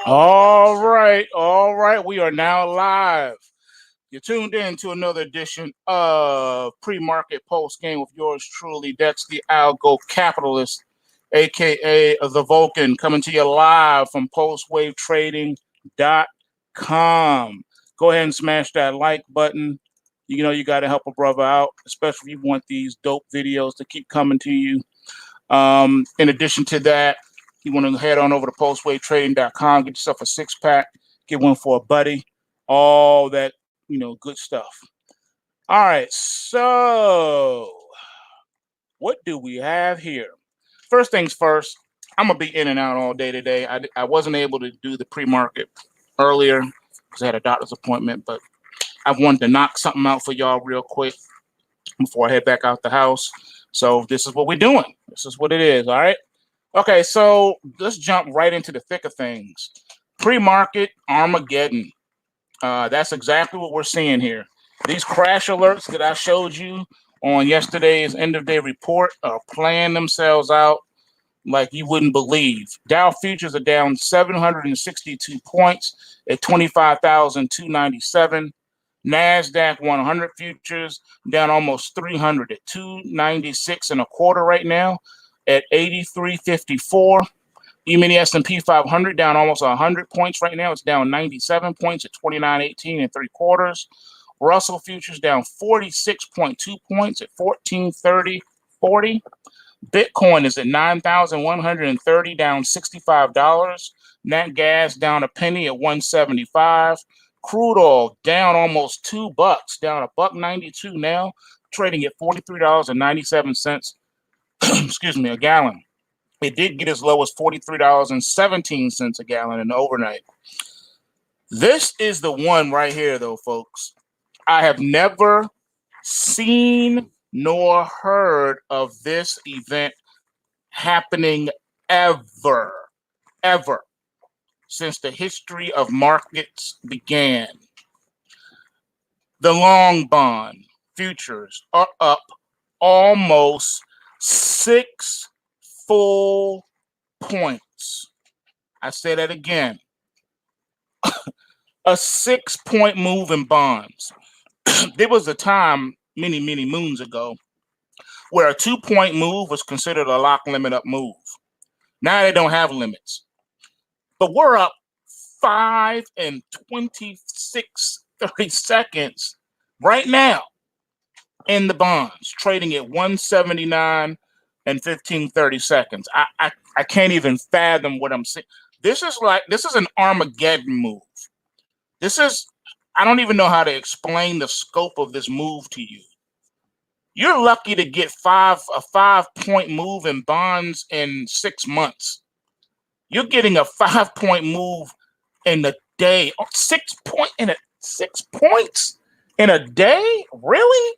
All right, all right. We are now live. You're tuned in to another edition of Pre-Market Post Game with yours truly, Dex the Algo Capitalist, aka the Vulcan, coming to you live from PulseWave Go ahead and smash that like button. You know you got to help a brother out, especially if you want these dope videos to keep coming to you. In addition to that, you want to head on over to PulseWaveTrading.com, get yourself a six-pack, get one for a buddy, all that, good stuff. All right, so what do we have here? First things first, I'm going to be in and out all day today. I wasn't able to do the pre-market earlier because I had a doctor's appointment, but I wanted to knock something out for y'all real quick before I head back out the house. So this is what we're doing. This is what it is, all right? Okay, so let's jump right into the thick of things. Pre-market Armageddon. That's exactly what we're seeing here. These crash alerts that I showed you on yesterday's end-of-day report are playing themselves out like you wouldn't believe. Dow futures are down 762 points at 25,297. NASDAQ 100 futures down almost 300 at 296 and a quarter right now at 83.54. E-mini S&P 500 down almost 100 points right now. It's down 97 points at 29.18 and three quarters. Russell futures down 46.2 points at 1430.40. Bitcoin is at 9,130, down $65. Nat gas down a penny at 175. Crude oil down almost $2, down $1.92 now, trading at $43.97. Excuse me, a gallon. It did get as low as $43.17 a gallon in the overnight. This is the one right here, though, folks. I have never seen nor heard of this event happening ever since the history of markets began. The long bond futures are up almost 6 full points. I say that again. A 6-point move in bonds. There was a time many moons ago where a 2-point move was considered a lock limit up move. Now they don't have limits. But we're up 5 and 26/30 seconds right now in the bonds, trading at 179 and 15/30 seconds. I can't even fathom what I'm seeing. This is an Armageddon move. I don't even know how to explain the scope of this move to you. You're lucky to get a 5-point move in bonds in 6 months. You're getting a 5-point move in a day. 6 points in a day? Really?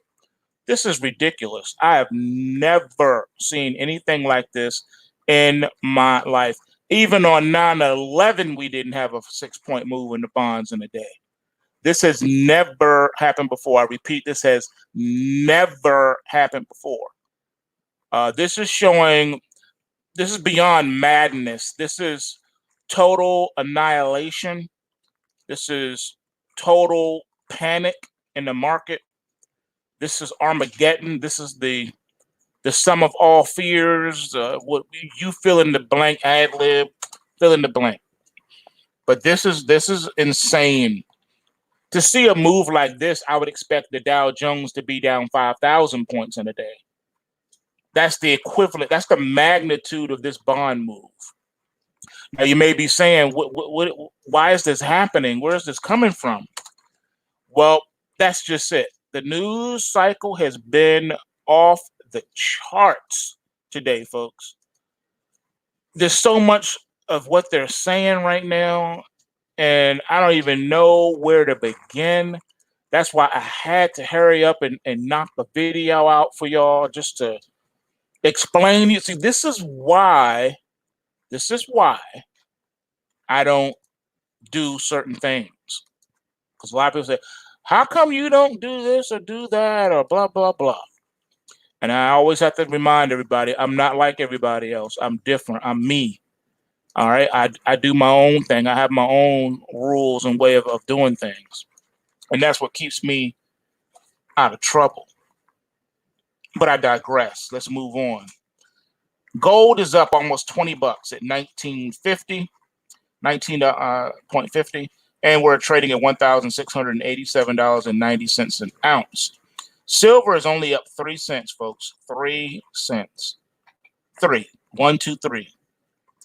This is ridiculous. I have never seen anything like this in my life. Even on 9/11, we didn't have a 6-point move in the bonds in a day. This has never happened before. I repeat, this has never happened before. This is beyond madness. This is total annihilation. This is total panic in the market. This is Armageddon. This is the sum of all fears. What you fill in the blank, ad lib, fill in the blank. But this is insane. To see a move like this, I would expect the Dow Jones to be down 5,000 points in a day. That's the equivalent. That's the magnitude of this bond move. Now you may be saying, why is this happening? Where is this coming from? Well, that's just it. The news cycle has been off the charts today, folks. There's so much of what they're saying right now, and I don't even know where to begin. That's why I had to hurry up and knock the video out for y'all just to explain it. See, this is why I don't do certain things. Because a lot of people say, how come you don't do this or do that or blah, blah, blah? And I always have to remind everybody, I'm not like everybody else. I'm different. I'm me. All right. I do my own thing. I have my own rules and way of doing things. And that's what keeps me out of trouble. But I digress. Let's move on. Gold is up almost 20 bucks at 19.50, 19.50, and we're trading at $1,687.90 an ounce. Silver is only up 3 cents, folks. 3 cents. 3. 1, 2, 3.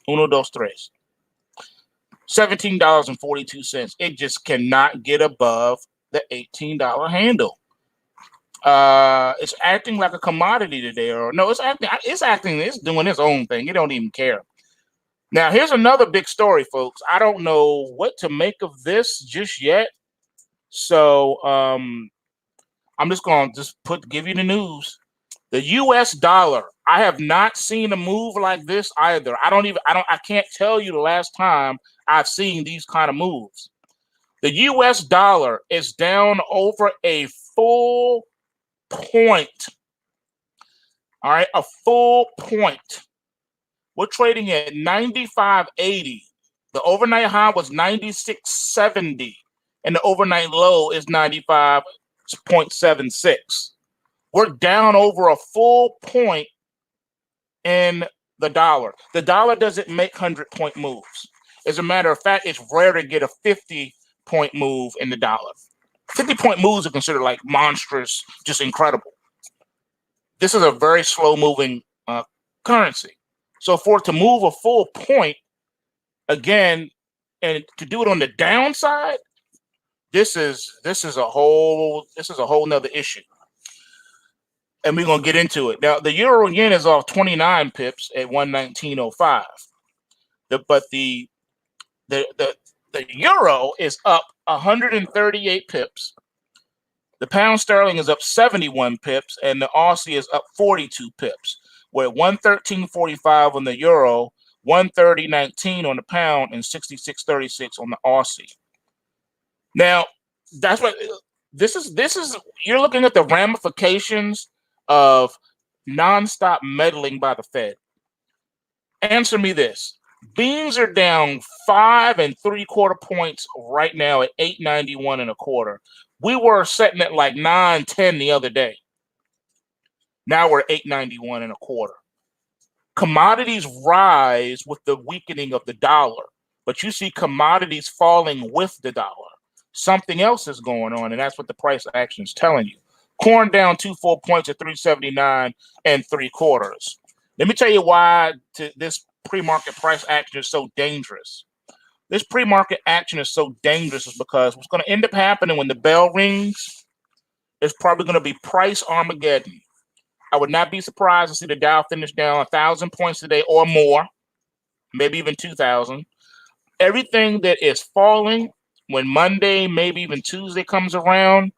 Uno, dos, tres. $17.42. It just cannot get above the $18 handle. It's acting like a commodity today, or no, it's doing its own thing. It don't even care. Now, here's another big story, folks. I don't know what to make of this just yet. So I'm just gonna give you the news. The US dollar. I have not seen a move like this either. I can't tell you the last time I've seen these kind of moves. The US dollar is down over a full point. All right, a full point. We're trading at 95.80. The overnight high was 96.70, and the overnight low is 95.76. We're down over a full point in the dollar. The dollar doesn't make 100-point moves. As a matter of fact, it's rare to get a 50-point move in the dollar. 50-point moves are considered like monstrous, just incredible. This is a very slow-moving currency. So for it to move a full point again, and to do it on the downside, this is a whole nother issue. And we're gonna get into it. Now the euro yen is off 29 pips at 119.05. But the euro is up 138 pips. The pound sterling is up 71 pips, and the Aussie is up 42 pips. We're at 113.45 on the euro, 130.19 on the pound, and 66.36 on the Aussie. Now, that's what this is. You're looking at the ramifications of nonstop meddling by the Fed. Answer me this. Beans are down 5 3/4 points right now at 891.25. We were sitting at like 910 the other day. Now we're at 891.25. Commodities rise with the weakening of the dollar, but you see commodities falling with the dollar. Something else is going on, and that's what the price action is telling you. Corn down 2 full points at 379 3/4. Let me tell you why this pre-market price action is so dangerous. This pre-market action is so dangerous is because what's going to end up happening when the bell rings is probably going to be price Armageddon. I would not be surprised to see the Dow finish down 1,000 points today or more, maybe even 2,000. Everything that is falling when Monday, maybe even Tuesday comes around,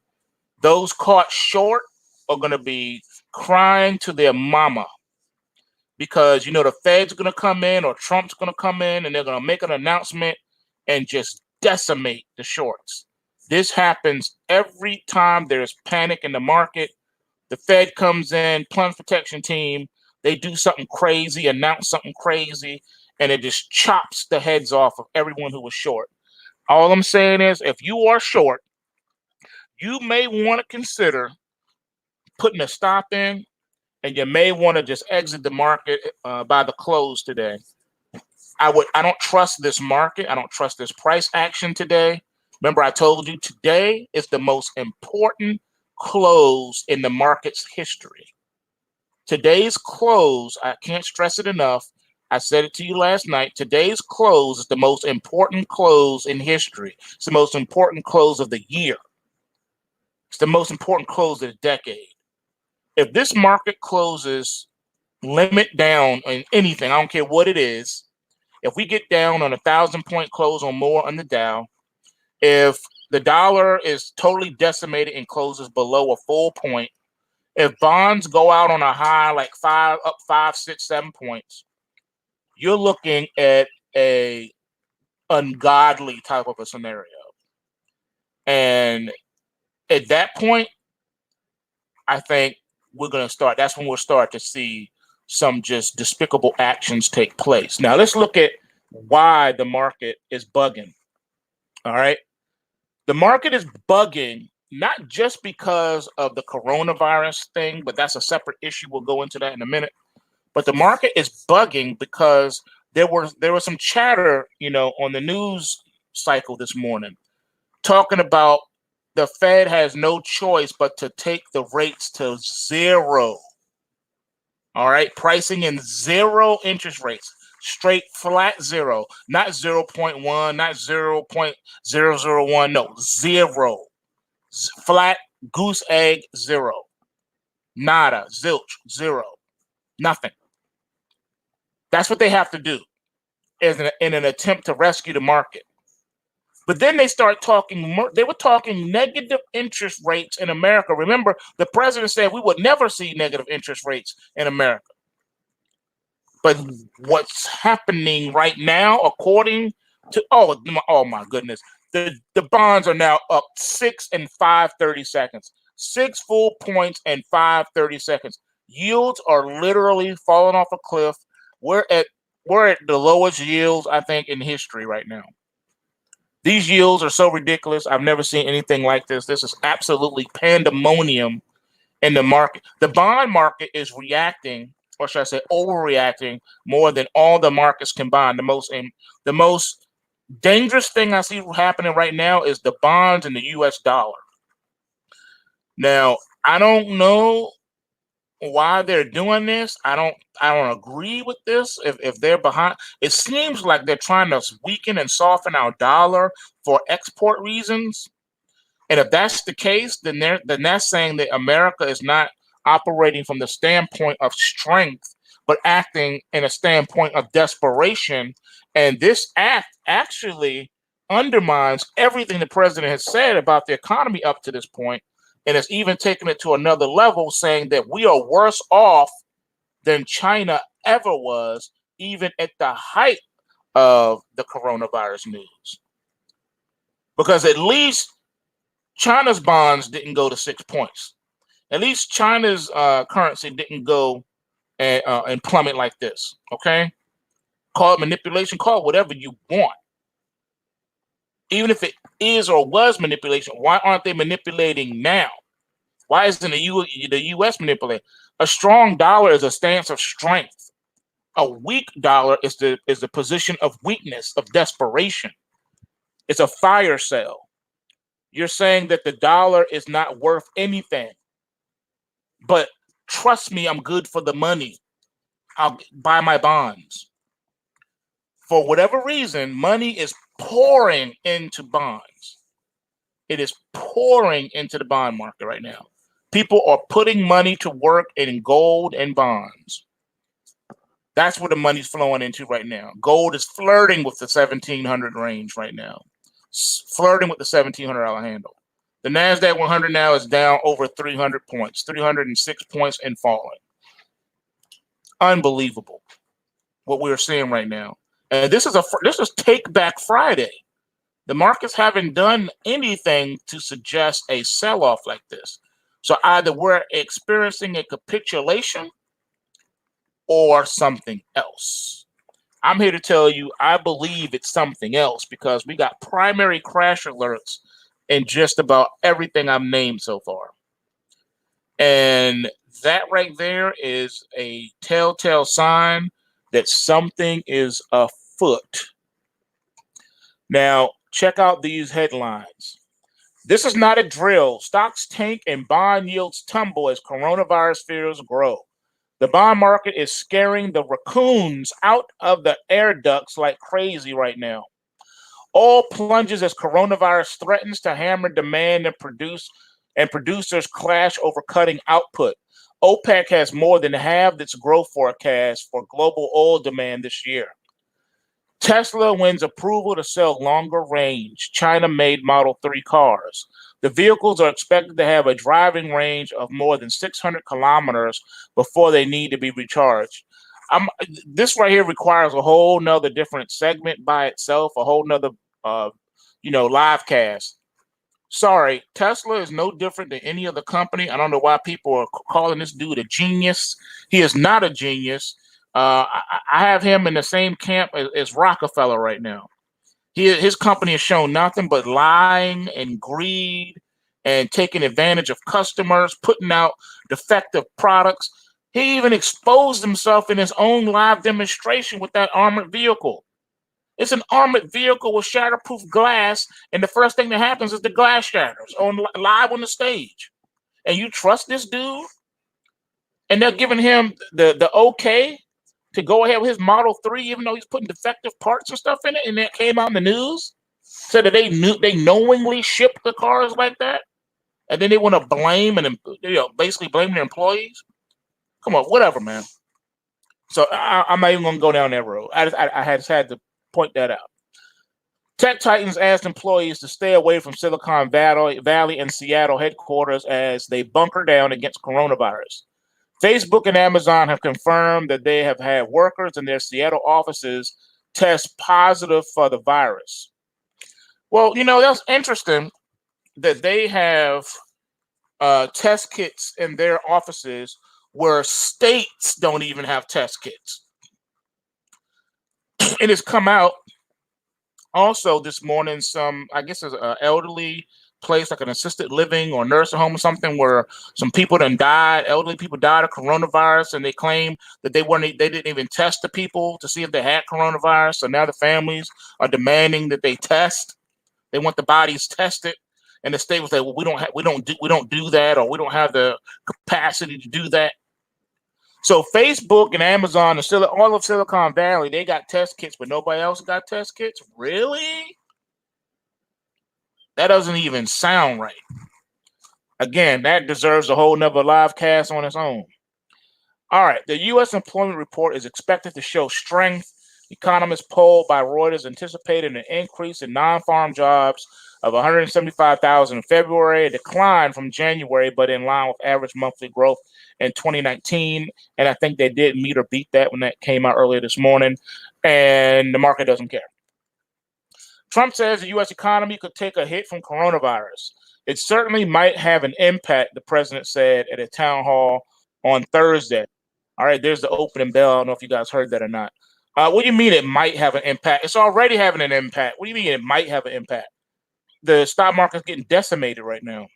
those caught short are going to be crying to their mama. Because, the Fed's going to come in or Trump's going to come in and they're going to make an announcement and just decimate the shorts. This happens every time there's panic in the market. The Fed comes in, plunge protection team, they do something crazy, announce something crazy, and it just chops the heads off of everyone who was short. All I'm saying is, if you are short, you may want to consider putting a stop in, and you may want to just exit the market by the close today. I don't trust this market. I don't trust this price action today. Remember, I told you today is the most important close in the market's history. Today's close, I can't stress it enough. I said it to you last night. Today's close is the most important close in history. It's the most important close of the year. It's the most important close of the decade. If this market closes limit down on anything, I don't care what it is, if we get down on 1,000-point close or more on the Dow, if the dollar is totally decimated and closes below a full point, if bonds go out on a high like 5, 6, 7 points, you're looking at a ungodly type of a scenario. And at that point, I think that's when we'll start to see some just despicable actions take place. Now let's look at why the market is bugging. All right. The market is bugging not just because of the coronavirus thing, but that's a separate issue. We'll go into that in a minute. But the market is bugging because there was some chatter, on the news cycle this morning talking about the Fed has no choice but to take the rates to zero. All right, pricing in zero interest rates, straight flat zero, not 0.1, not 0.001, no, zero. Flat goose egg zero. Nada, zilch, zero. Nothing. That's what they have to do in an attempt to rescue the market. But then they start talking, they were talking negative interest rates in America. Remember, the president said we would never see negative interest rates in America. But what's happening right now, according to, oh my goodness, the bonds are now up 6 and 5/30 seconds, 6 full points and 5/30 seconds. Yields are literally falling off a cliff. We're at the lowest yields, I think, in history right now. These yields are so ridiculous. I've never seen anything like this. This is absolutely pandemonium in the market. The bond market is reacting, or should I say overreacting, more than all the markets combined. The most dangerous thing I see happening right now is the bonds and the US dollar. Now, I don't know why they're doing this. I don't agree with this. If they're behind, it seems like they're trying to weaken and soften our dollar for export reasons. And if that's the case, then that's saying that America is not operating from the standpoint of strength, but acting in a standpoint of desperation. And this act actually undermines everything the president has said about the economy up to this point, and it's even taken it to another level, saying that we are worse off than China ever was, even at the height of the coronavirus news. Because at least China's bonds didn't go to 6 points. At least China's currency didn't go and plummet like this. Okay, call it manipulation, call it whatever you want. Even if it is or was manipulation, why aren't they manipulating now? Why isn't the U.S. manipulating? A strong dollar is a stance of strength. A weak dollar is the position of weakness, of desperation. It's a fire sale. You're saying that the dollar is not worth anything. But trust me, I'm good for the money. I'll buy my bonds. For whatever reason, money is pouring into bonds. It is pouring into the bond market right now. People are putting money to work in gold and bonds. That's where the money's flowing into right now. Gold is flirting with the 1,700 range right now. Flirting with the $1,700 handle. The NASDAQ 100 now is down over 300 points, 306 points and falling. Unbelievable what we're seeing right now. And this is Take Back Friday. The markets haven't done anything to suggest a sell-off like this. So either we're experiencing a capitulation or something else. I'm here to tell you, I believe it's something else because we got primary crash alerts in just about everything I've named so far. And that right there is a telltale sign that something is afoot. Now, check out these headlines. This is not a drill. Stocks tank and bond yields tumble as coronavirus fears grow. The bond market is scaring the raccoons out of the air ducts like crazy right now. Oil plunges as coronavirus threatens to hammer demand and producers clash over cutting output. OPEC has more than halved its growth forecast for global oil demand this year. Tesla wins approval to sell longer range China-made Model 3 cars. The vehicles are expected to have a driving range of more than 600 kilometers before they need to be recharged. This right here requires a whole nother different segment by itself, a whole nother, live cast. Sorry, Tesla is no different than any other company. I don't know why people are calling this dude a genius. He is not a genius. I have him in the same camp as Rockefeller right now. His company has shown nothing but lying and greed and taking advantage of customers, putting out defective products. He even exposed himself in his own live demonstration with that armored vehicle. It's an armored vehicle with shatterproof glass, and the first thing that happens is the glass shatters on live on the stage. And you trust this dude? And they're giving him the okay to go ahead with his Model 3, even though he's putting defective parts and stuff in it, and that came out in the news. Said that they knowingly shipped the cars like that, and then they want to blame and basically blame their employees. Come on, whatever, man. So I'm not even gonna go down that road. I just had to point that out. Tech titans asked employees to stay away from Silicon Valley and Seattle headquarters as they bunker down against coronavirus. Facebook and Amazon have confirmed that they have had workers in their Seattle offices test positive for the virus. Well, that's interesting that they have test kits in their offices where states don't even have test kits. It has come out also this morning, I guess there's an elderly place, like an assisted living or nursing home or something, where some people elderly people died of coronavirus, and they claim that they didn't even test the people to see if they had coronavirus. So now the families are demanding that they test. They want the bodies tested. And the state was like, well, we don't do that, or we don't have the capacity to do that. So Facebook and Amazon and all of Silicon Valley, they got test kits, but nobody else got test kits? Really? That doesn't even sound right. Again, that deserves a whole nother live cast on its own. All right, the U.S. employment report is expected to show strength. Economists polled by Reuters anticipated an increase in non-farm jobs of 175,000 in February, a decline from January, but in line with average monthly growth in 2019. And I think they did meet or beat that when that came out earlier this morning. And the market doesn't care. Trump says the U.S. economy could take a hit from coronavirus. It certainly might have an impact, the president said at a town hall on Thursday. All right, there's the opening bell. I don't know if you guys heard that or not. What do you mean it might have an impact? It's already having an impact. What do you mean it might have an impact? The stock market's getting decimated right now.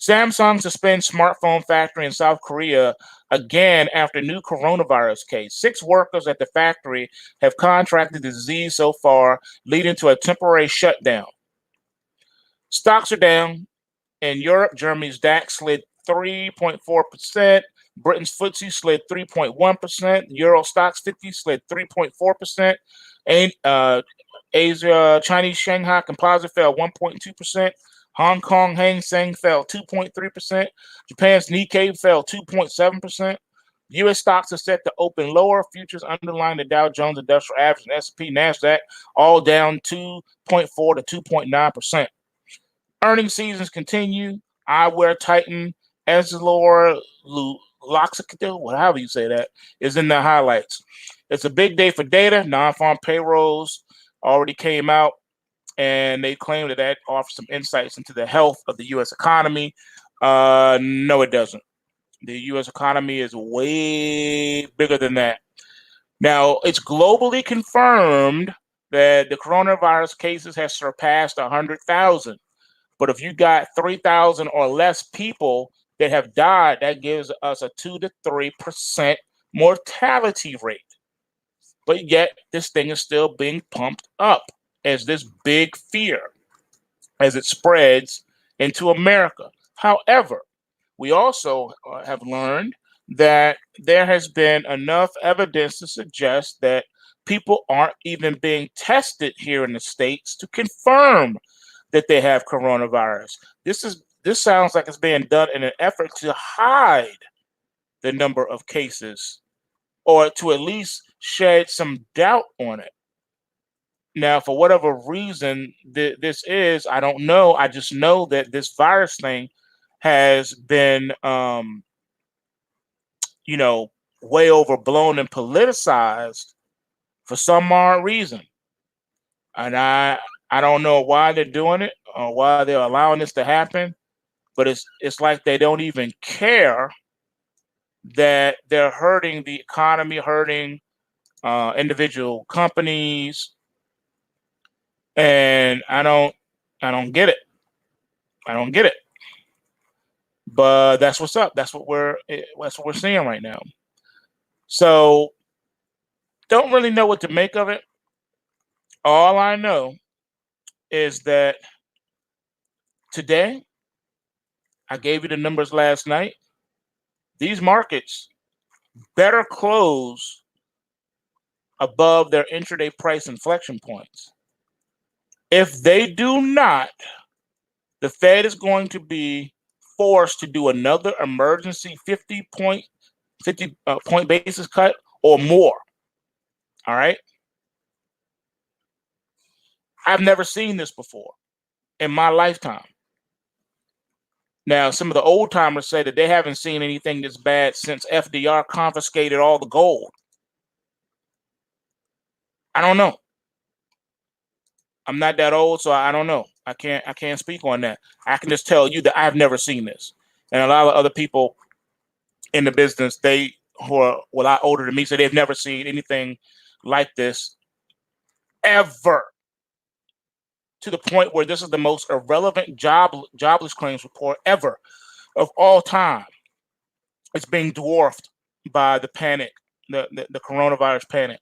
Samsung suspends smartphone factory in South Korea again after new coronavirus case. 6 workers at the factory have contracted the disease so far, leading to a temporary shutdown. Stocks are down. In Europe, Germany's DAX slid 3.4%. Britain's FTSE slid 3.1%. Euro Stocks 50 slid 3.4%. And Asia, Chinese Shanghai Composite fell 1.2%. Hong Kong Hang Seng fell 2.3%. Japan's Nikkei fell 2.7%. U.S. stocks are set to open lower. Futures underlying the Dow Jones Industrial Average and S&P Nasdaq all down 2.4 to 2.9%. Earnings seasons continue. Eyewear titan Essilor L'Occitane, whatever you say that, is in the highlights. It's a big day for data. Non-farm payrolls already came out, and they claim that offers some insights into the health of the U.S. economy. No, it doesn't. The U.S. economy is way bigger than that. Now, it's globally confirmed that the coronavirus cases have surpassed 100,000. But if you got 3,000 or less people that have died, that gives us a 2 to 3% mortality rate. But yet, this thing is still being pumped up as this big fear as it spreads into America. However, we also have learned that there has been enough evidence to suggest that people aren't even being tested here in the States to confirm that they have coronavirus. This sounds like it's being done in an effort to hide the number of cases, or to at least shed some doubt on it. Now, for whatever reason this is, I don't know. I just know that this virus thing has been, way overblown and politicized for some odd reason. And I don't know why they're doing it or why they're allowing this to happen, but it's like they don't even care that they're hurting the economy, hurting individual companies, and I don't get it. I don't get it. But that's what's up. That's what we're seeing right now. So don't really know what to make of it. All I know is that today, I gave you the numbers last night. These markets better close above their intraday price inflection points. If they do not, the Fed is going to be forced to do another emergency 50 point basis cut or more. All right. I've never seen this before in my lifetime. Now, some of the old timers say that they haven't seen anything this bad since FDR confiscated all the gold. I don't know. I'm not that old, so I don't know. I can't speak on that. I can just tell you that I've never seen this. And a lot of other people in the business, who are a lot older than me, so they've never seen anything like this ever. To the point where this is the most irrelevant jobless claims report ever of all time. It's being dwarfed by the panic, the coronavirus panic.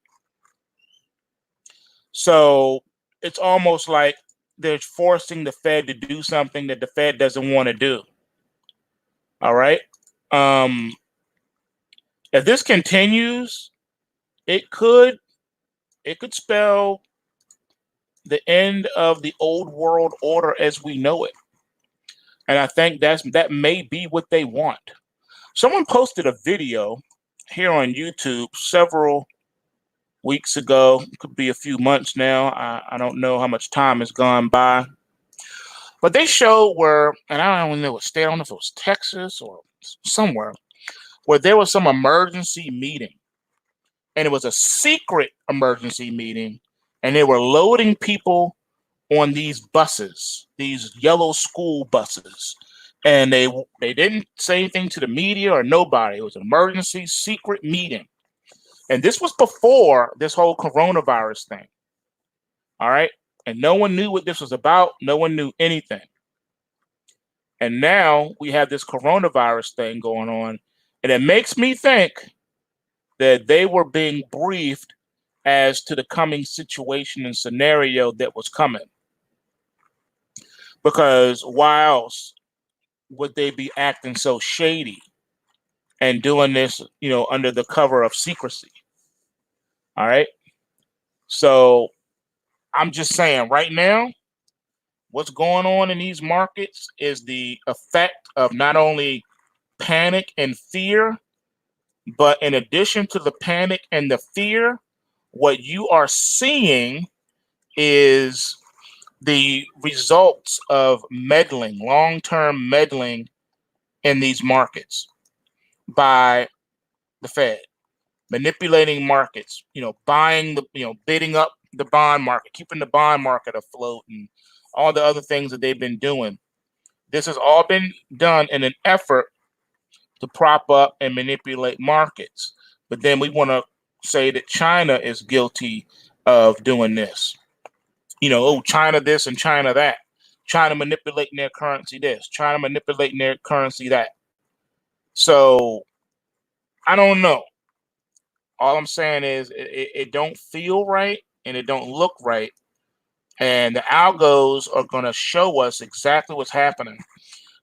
So it's almost like they're forcing the Fed to do something that the Fed doesn't want to do. All right. If this continues, it could spell the end of the old world order as we know it. And I think that may be what they want. Someone posted a video here on YouTube several weeks ago. Could be a few months now. I don't know how much time has gone by. But they showed where, and I don't know what state, I don't know if it was Texas or somewhere, where there was some emergency meeting. And it was a secret emergency meeting. And they were loading people on these buses, these yellow school buses. And they didn't say anything to the media or nobody. It was an emergency secret meeting. And this was before this whole coronavirus thing. All right. And no one knew what this was about. No one knew anything. And now we have this coronavirus thing going on. And it makes me think that they were being briefed as to the coming situation and scenario that was coming. Because why else would they be acting so shady and doing this, under the cover of secrecy? All right. So I'm just saying right now, what's going on in these markets is the effect of not only panic and fear, but in addition to the panic and the fear, what you are seeing is the results of meddling, long-term meddling in these markets by the Fed, manipulating markets, buying bidding up the bond market, keeping the bond market afloat, and all the other things that they've been doing. This has all been done in an effort to prop up and manipulate markets. But then we want to say that China is guilty of doing this. China this and China that. China manipulating their currency this, China manipulating their currency that. So I don't know. All I'm saying is it don't feel right and it don't look right. And the algos are going to show us exactly what's happening.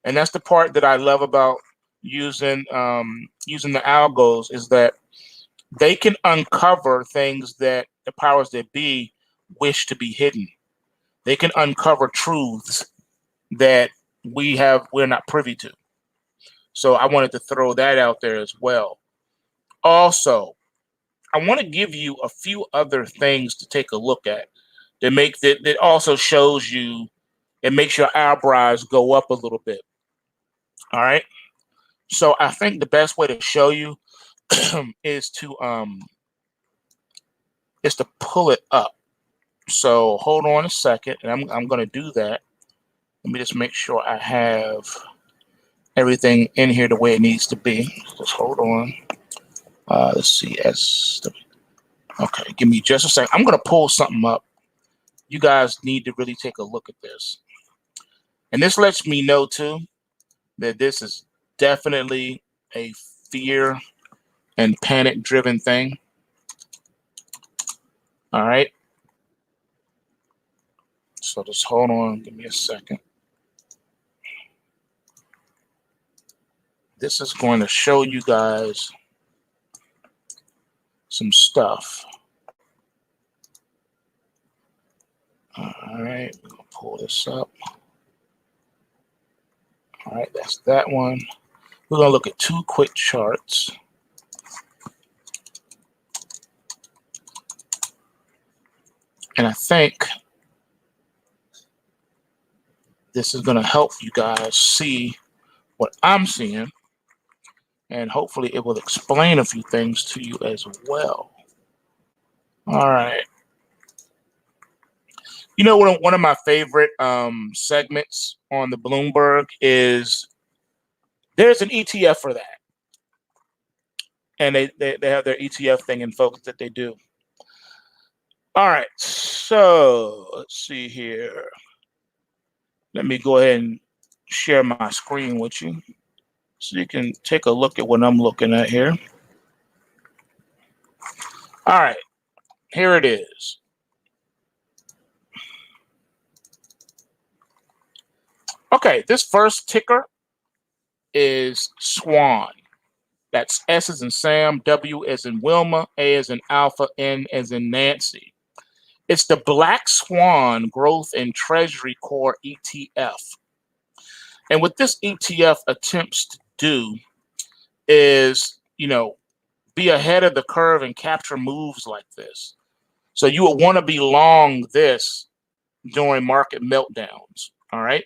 And that's the part that I love about using the algos, is that they can uncover things that the powers that be wish to be hidden. They can uncover truths that we're not privy to. So I wanted to throw that out there as well. Also, I want to give you a few other things to take a look at that also shows you, it makes your eyebrows go up a little bit. All right. So I think the best way to show you is to pull it up. So hold on a second, and I'm going to do that. Let me just make sure I have everything in here the way it needs to be. Just hold on. Let's see. Okay, give me just a second. I'm going to pull something up. You guys need to really take a look at this. And this lets me know, too, that this is definitely a fear and panic-driven thing. All right. So just hold on. Give me a second. This is going to show you guys some stuff. All right. We're going to pull this up. All right. That's that one. We're going to look at two quick charts. And I think this is going to help you guys see what I'm seeing. And hopefully it will explain a few things to you as well. All right. You know, one of my favorite segments on the Bloomberg is there's an ETF for that. And they have their ETF thing in focus that they do. All right. So let's see here. Let me go ahead and share my screen with you so you can take a look at what I'm looking at here. All right. Here it is. Okay, this first ticker is SWAN. That's S as in Sam, W as in Wilma, A as in Alpha, N as in Nancy. It's the Black Swan Growth and Treasury Core ETF. And what this ETF attempts to do is, you know, be ahead of the curve and capture moves like this. So you would want to be long this during market meltdowns. All right.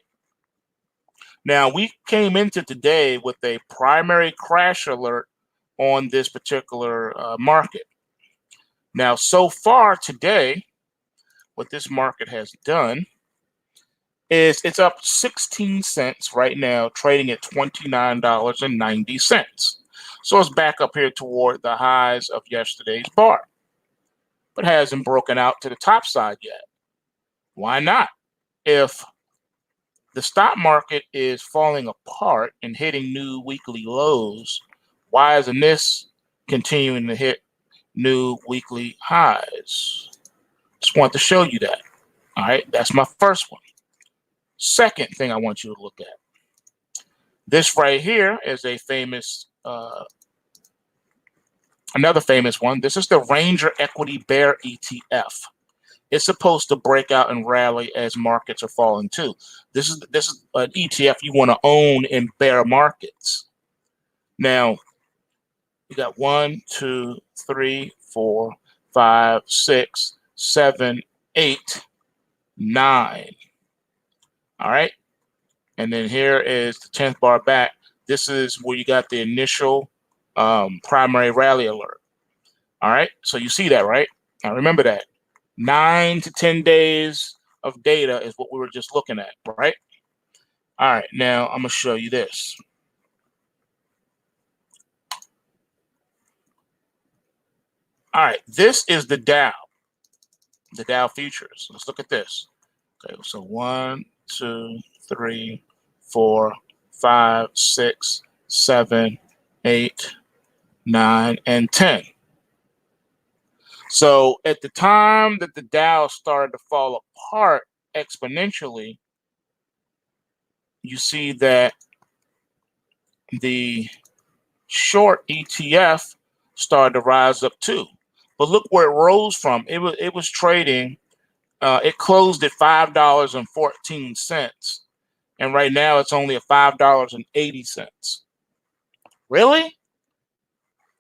Now, we came into today with a primary crash alert on this particular market. Now, so far today, what this market has done is it's up 16 cents right now, trading at $29.90. So it's back up here toward the highs of yesterday's bar, but hasn't broken out to the top side yet. Why not? If the stock market is falling apart and hitting new weekly lows, why isn't this continuing to hit new weekly highs? Just want to show you that. All right, that's my first one. Second thing I want you to look at. This right here is a famous, another famous one. This is the Ranger Equity Bear ETF. It's supposed to break out and rally as markets are falling too. This is an ETF you want to own in bear markets. Now, you got 1, 2, 3, 4, 5, 6, 7, 8, 9. All right. And then here is the 10th bar back. This is where you got the initial primary rally alert. All right. So you see that, right? Now remember that 9 to 10 days of data is what we were just looking at, right? All right. Now I'm going to show you this. All right. This is the Dow futures. Let's look at this. Okay. So 1, 2, 3, 4, 5, 6, 7, 8, 9, and 10. So at the time that the Dow started to fall apart exponentially, you see that the short ETF started to rise up too. But look where it rose from. It was trading. It closed at $5.14, and right now it's only at $5.80. Really?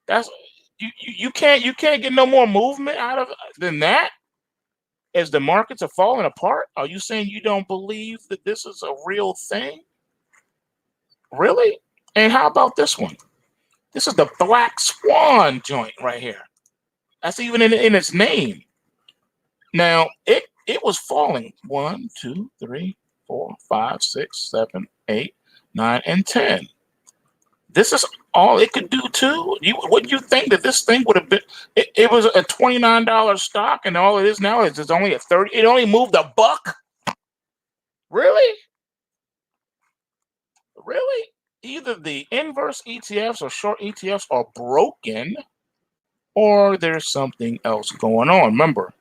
That's you can't get no more movement out of than that as the markets are falling apart. Are you saying you don't believe that this is a real thing? Really? And how about this one? This is the Black Swan joint right here. That's even in its name. Now it was falling 1, 2, 3, 4, 5, 6, 7, 8, 9, and 10. This is all it could do too. Wouldn't you think that this thing would have been? It was a $29 stock, and all it is now is it's only a 30. It only moved a buck. Really, really. Either the inverse ETFs or short ETFs are broken, or there's something else going on. Remember,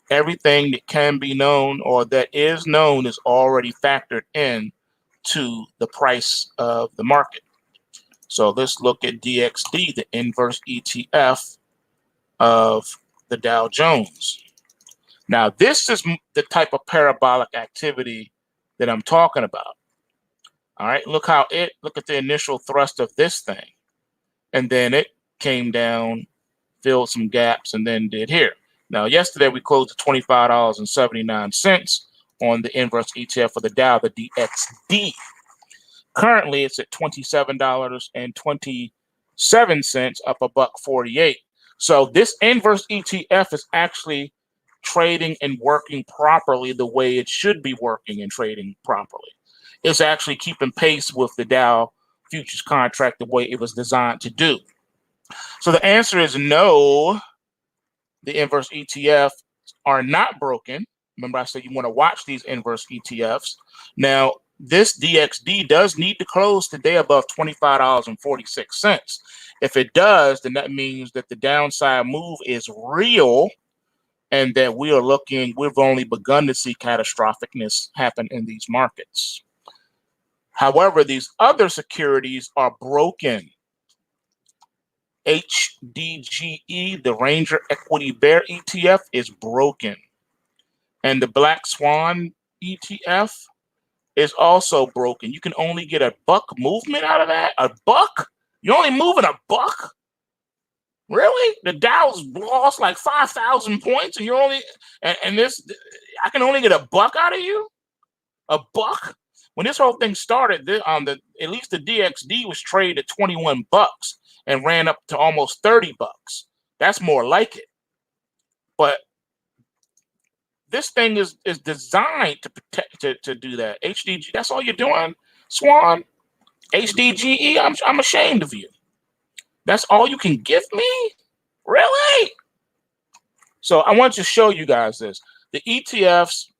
everything that can be known or that is known is already factored in to the price of the market. So let's look at DXD, the inverse ETF of the Dow Jones. Now, this is the type of parabolic activity that I'm talking about. All right, look at the initial thrust of this thing. And then it came down, filled some gaps, and then did here. Now, yesterday we closed at $25.79 on the inverse ETF for the Dow, the DXD. Currently, it's at $27.27, up $1.48. So this inverse ETF is actually trading and working properly the way it should be working and trading properly. It's actually keeping pace with the Dow futures contract the way it was designed to do. So the answer is no. The inverse ETFs are not broken. Remember, I said you want to watch these inverse ETFs. Now, this DXD does need to close today above $25.46. If it does, then that means that the downside move is real and that we've only begun to see catastrophicness happen in these markets. However, these other securities are broken. HDGE, the Ranger Equity Bear ETF, is broken. And the Black Swan ETF is also broken. You can only get a buck movement out of that. A buck? You're only moving a buck? Really? The Dow's lost like 5,000 points, and you're only and this I can only get a buck out of you? A buck? When this whole thing started, at least the DXD was traded at 21 bucks and ran up to almost 30 bucks. That's more like it. But this thing is designed to protect to do that. HDG, that's all you're doing, Swan. HDGE, I'm ashamed of you. That's all you can give me? Really? So I want to show you guys this. The ETFs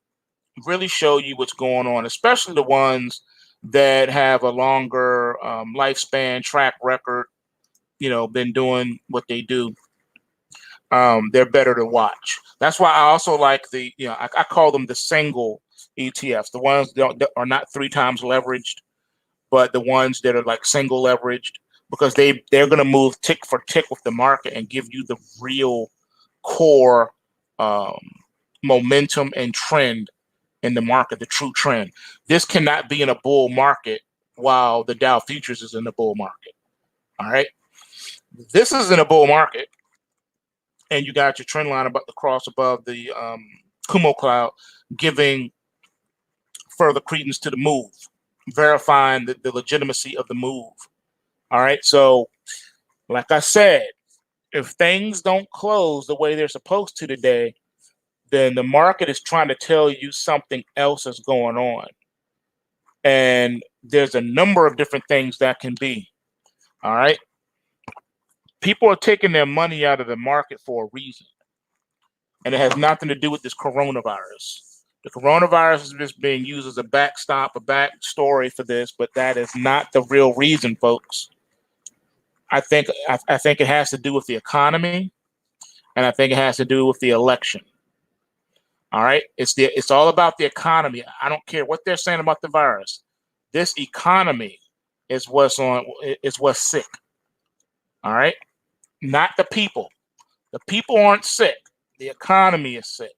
really show you what's going on, especially the ones that have a longer lifespan, track record, been doing what they do. They're better to watch. That's why I also like I call them the single ETFs, the ones that are not 3 times leveraged, but the ones that are like single leveraged, because they're going to move tick for tick with the market and give you the real core momentum and trend in the market, the true trend. This cannot be in a bull market while the Dow futures is in the bull market. All right. This is in a bull market, and you got your trend line about the cross above the Kumo cloud, giving further credence to the move, verifying the legitimacy of the move. All right. So, like I said, if things don't close the way they're supposed to today, then the market is trying to tell you something else is going on. And there's a number of different things that can be. All right. People are taking their money out of the market for a reason. And it has nothing to do with this coronavirus. The coronavirus is just being used as a backstop, a backstory for this, but that is not the real reason, folks. I think it has to do with the economy, and I think it has to do with the election. All right, it's all about the economy. I don't care what they're saying about the virus. This economy is what's sick. All right, not the people. The people aren't sick. The economy is sick.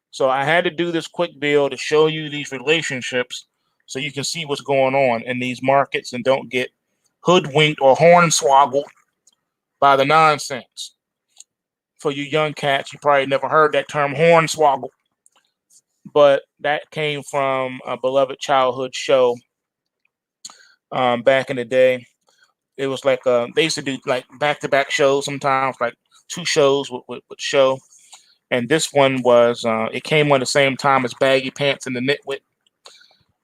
So I had to do this quick video to show you these relationships so you can see what's going on in these markets and don't get hoodwinked or hornswoggled by the nonsense. For you young cats, you probably never heard that term, hornswoggle, but that came from a beloved childhood show back in the day. It was like they used to do like back-to-back shows sometimes, like 2 shows would show. And this one was, it came on the same time as Baggy Pants and the Nitwit.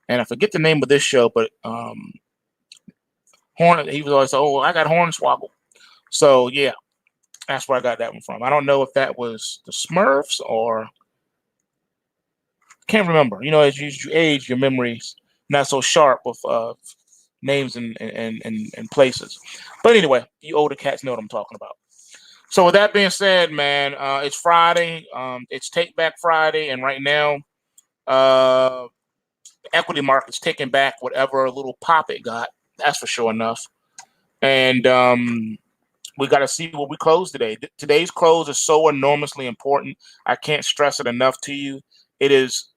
And I forget the name of this show, but He was always, oh, I got Hornswoggle. So yeah, that's where I got that one from. I don't know if that was the Smurfs or can't remember. You know, as you age, your memory's not so sharp with names and places. But anyway, you older cats know what I'm talking about. So with that being said, man, it's Friday. It's Take Back Friday, and right now, the equity market's taking back whatever little pop it got. That's for sure enough. And we got to see what we close today. Today's close is so enormously important. I can't stress it enough to you. It is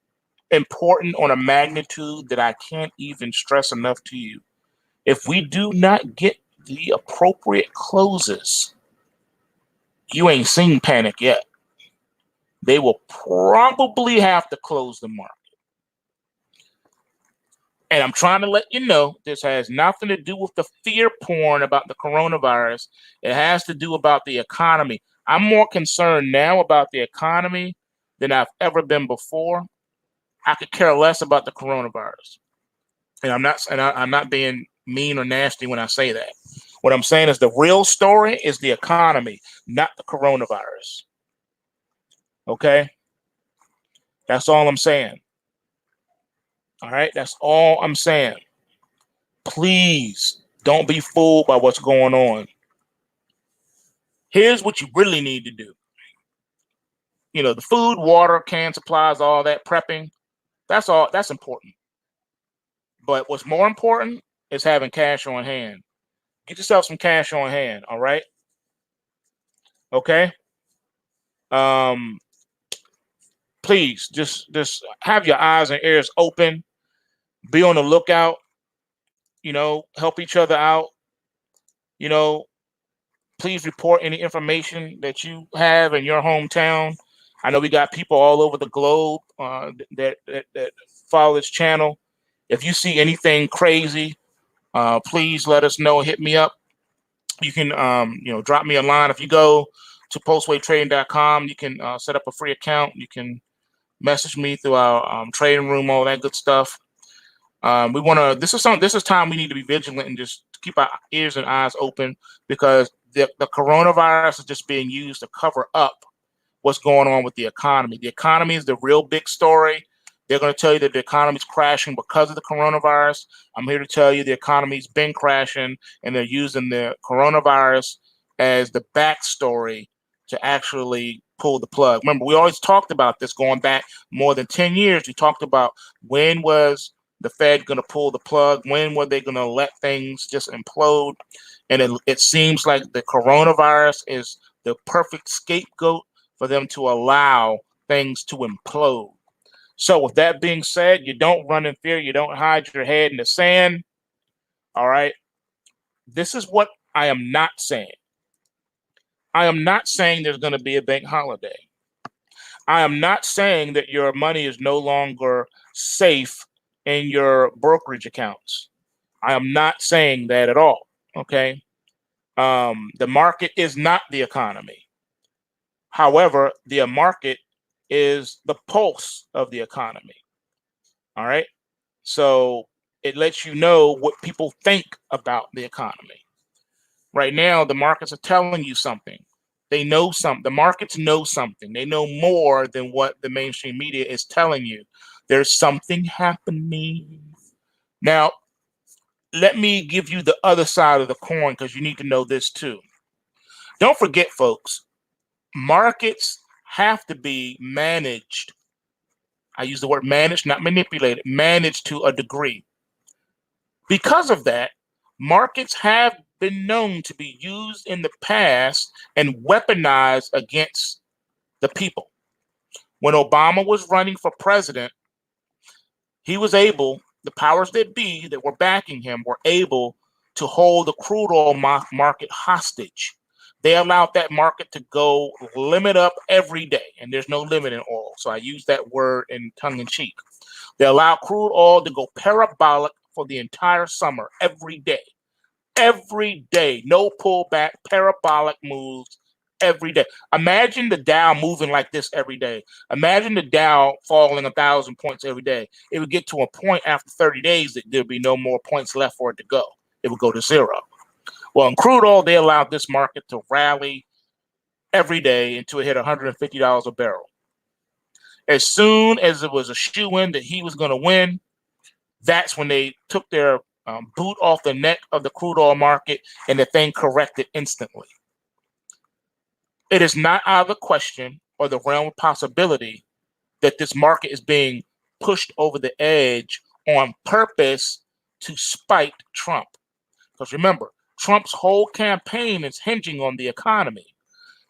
important on a magnitude that I can't even stress enough to you. If we do not get the appropriate closes, you ain't seen panic yet. They will probably have to close the market. And I'm trying to let you know this has nothing to do with the fear porn about the coronavirus. It has to do about the economy. I'm more concerned now about the economy than I've ever been before. I could care less about the coronavirus. And I'm not being mean or nasty when I say that. What I'm saying is the real story is the economy, not the coronavirus. Okay? That's all I'm saying. All right? That's all I'm saying. Please don't be fooled by what's going on. Here's what you really need to do. You know, the food, water, canned supplies, all that prepping, that's all, that's important. But what's more important is having cash on hand. Get yourself some cash on hand, all right? Okay? Um, please just have your eyes and ears open. Be on the lookout. You know, help each other out. You know, please report any information that you have in your hometown. I know we got people all over the globe that follow this channel. If you see anything crazy, please let us know. Hit me up. You can drop me a line. If you go to PulseWaveTrading.com, you can set up a free account. You can message me through our trading room, all that good stuff. We want to. This is time we need to be vigilant and just keep our ears and eyes open, because the coronavirus is just being used to cover up what's going on with the economy. The economy is the real big story. They're going to tell you that the economy is crashing because of the coronavirus. I'm here to tell you the economy's been crashing, and they're using the coronavirus as the backstory to actually pull the plug. Remember, we always talked about this going back more than 10 years. We talked about when was the Fed going to pull the plug? When were they going to let things just implode? And it seems like the coronavirus is the perfect scapegoat for them to allow things to implode. So with that being said, you don't run in fear. You don't hide your head in the sand. All right. This is what I am not saying. I am not saying there's going to be a bank holiday. I am not saying that your money is no longer safe in your brokerage accounts. I am not saying that at all. Okay. The market is not the economy. However, the market is the pulse of the economy. All right. So it lets you know what people think about the economy. Right now, the markets are telling you something. They know something. The markets know something. They know more than what the mainstream media is telling you. There's something happening. Now, let me give you the other side of the coin, because you need to know this too. Don't forget, folks, markets have to be managed. I use the word managed, not manipulated, managed to a degree. Because of that, markets have been known to be used in the past and weaponized against the people. When Obama was running for president, he was able, the powers that be that were backing him were able to hold the crude oil market hostage. They allowed that market to go limit up every day, and there's no limit in oil. So I use that word in tongue in cheek. They allow crude oil to go parabolic for the entire summer, every day. Every day, no pullback, parabolic moves every day. Imagine the Dow moving like this every day. Imagine the Dow falling 1,000 points every day. It would get to a point after 30 days that there'd be no more points left for it to go. it would go to zero. Well, in crude oil, they allowed this market to rally every day until it hit $150 a barrel. As soon as it was a shoe-in that he was going to win, that's when they took their boot off the neck of the crude oil market, and the thing corrected instantly. It is not out of the question or the realm of possibility that this market is being pushed over the edge on purpose to spite Trump. Because remember, Trump's whole campaign is hinging on the economy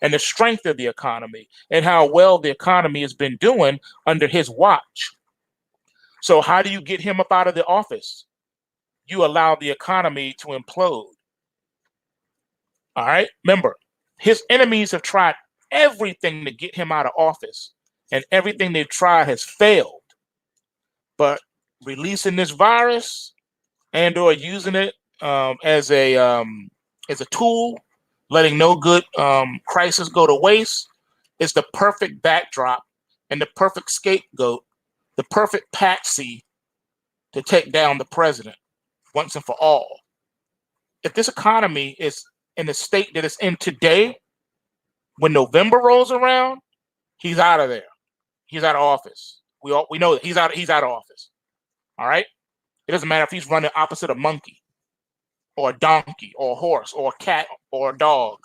and the strength of the economy and how well the economy has been doing under his watch. So how do you get him up out of the office? You allow the economy to implode. All right? Remember, his enemies have tried everything to get him out of office, and everything they've tried has failed. But releasing this virus and or using it as a tool, letting no good crisis go to waste, is the perfect backdrop and the perfect scapegoat, the perfect patsy to take down the president once and for all. If this economy is in the state that it's in today, when November rolls around, he's out of there. He's out of office. We know that he's out of office. All right? It doesn't matter if he's running opposite a monkey or a donkey or a horse or a cat or a dog.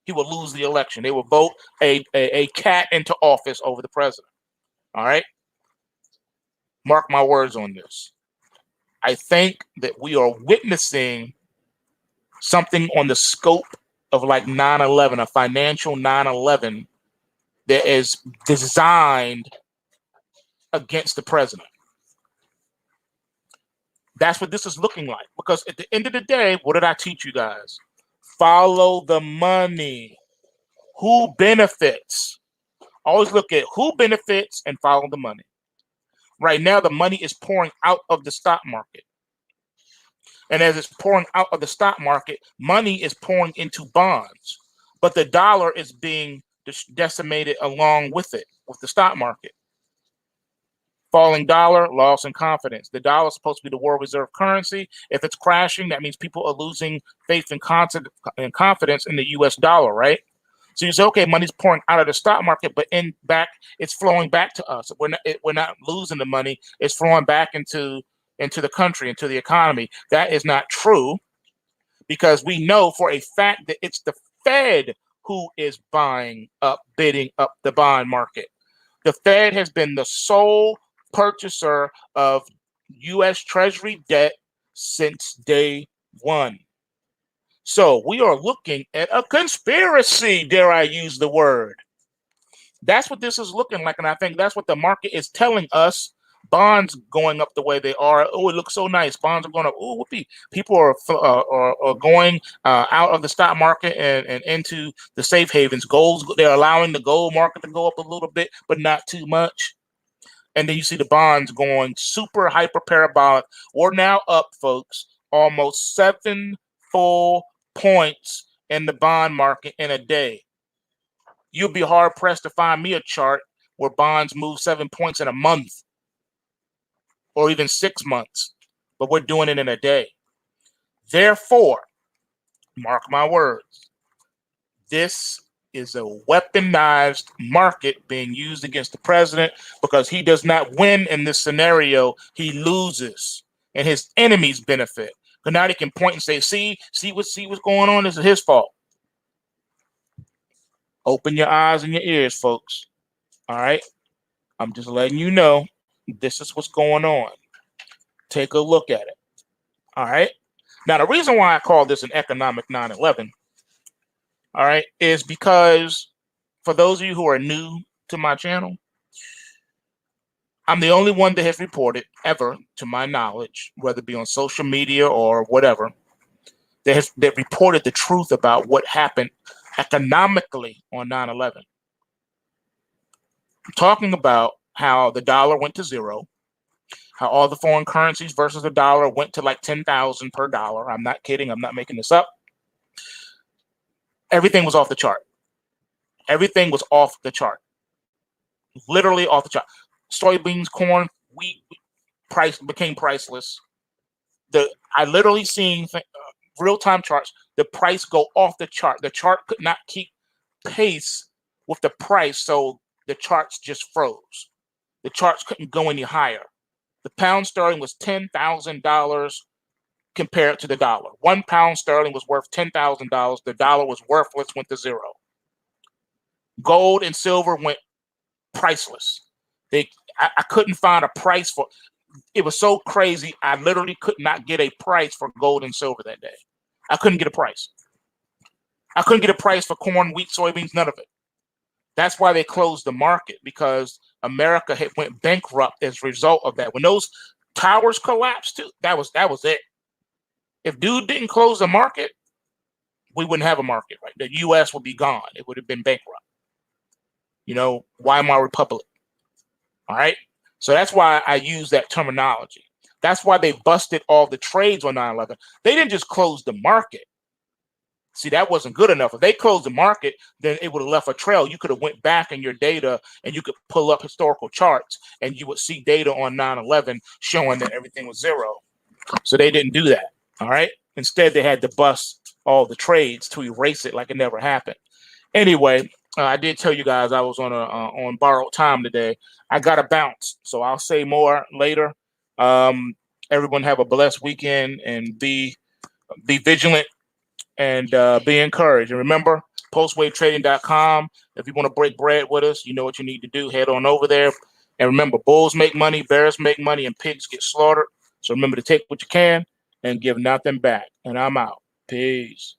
He will lose the election. They will vote a cat into office over the president. All right? Mark my words on this. I think that we are witnessing something on the scope of like 9/11, a financial 9/11 that is designed against the president. That's what this is looking like. Because at the end of the day, what did I teach you guys? Follow the money. Who benefits? Always look at who benefits and follow the money. Right now, the money is pouring out of the stock market. And as it's pouring out of the stock market, money is pouring into bonds. But the dollar is being decimated along with it, with the stock market. Falling dollar, loss in confidence. The dollar is supposed to be the world reserve currency. If it's crashing, that means people are losing faith and confidence in the US dollar, right? So you say, okay, money's pouring out of the stock market, but it's flowing back to us. We're not losing the money. It's flowing back into the country, into the economy. That is not true, because we know for a fact that it's the Fed who is bidding up the bond market. The Fed has been the sole purchaser of U.S. Treasury debt since day one. So we are looking at a conspiracy, dare I use the word. That's what this is looking like, and I think that's what the market is telling us. Bonds going up the way they are. Oh, it looks so nice. Bonds are going up. Oh, whoopee. People are going out of the stock market and into the safe havens. They're allowing the gold market to go up a little bit, but not too much. And then you see the bonds going super hyper parabolic. We're now up, folks, almost 7 full points in the bond market in a day. You'll be hard pressed to find me a chart where bonds move 7 points in a month or even 6 months, but we're doing it in a day. Therefore, mark my words, this is a weaponized market being used against the president, because he does not win in this scenario. He loses, and his enemies benefit. Because now they can point and say, see what's going on. This is his fault. Open your eyes and your ears, folks. All right? I'm just letting you know this is what's going on. Take a look at it. All right? Now, the reason why I call this an economic 9/11, all right, is because for those of you who are new to my channel, I'm the only one that has reported ever, to my knowledge, whether it be on social media or whatever, that reported the truth about what happened economically on 9/11. I'm talking about how the dollar went to zero, how all the foreign currencies versus the dollar went to like 10,000 per dollar. I'm not kidding. I'm not making this up. Everything was off the chart. Everything was off the chart. Literally off the chart. Soybeans, corn, wheat became priceless. I literally seen real-time charts, the price go off the chart. The chart could not keep pace with the price, so the charts just froze. The charts couldn't go any higher. The pound sterling was $10,000 compared to the dollar. 1 pound sterling was worth $10,000. The dollar was worthless, went to zero. Gold and silver went priceless. I couldn't find a price for it. Was so crazy. I literally could not get a price for gold and silver that day. I couldn't get a price. I couldn't get a price for corn, wheat, soybeans, none of it. That's why they closed the market, because America had went bankrupt as a result of that. When those towers collapsed, too, that was it. If dude didn't close the market, we wouldn't have a market, right? The U.S. would be gone. It would have been bankrupt. Weimar Republic. All right. So that's why I use that terminology. That's why they busted all the trades on 9/11. They didn't just close the market. See, that wasn't good enough. If they closed the market, then it would have left a trail. You could have went back in your data and you could pull up historical charts and you would see data on 9/11 showing that everything was zero. So they didn't do that. All right. Instead, they had to bust all the trades to erase it like it never happened. Anyway, I did tell you guys I was on borrowed time today. I got to bounce, so I'll say more later. Everyone have a blessed weekend and be vigilant and be encouraged. And remember, PulseWaveTrading.com. If you want to break bread with us, you know what you need to do. Head on over there. And remember, bulls make money, bears make money, and pigs get slaughtered. So remember to take what you can and give nothing back. And I'm out. Peace.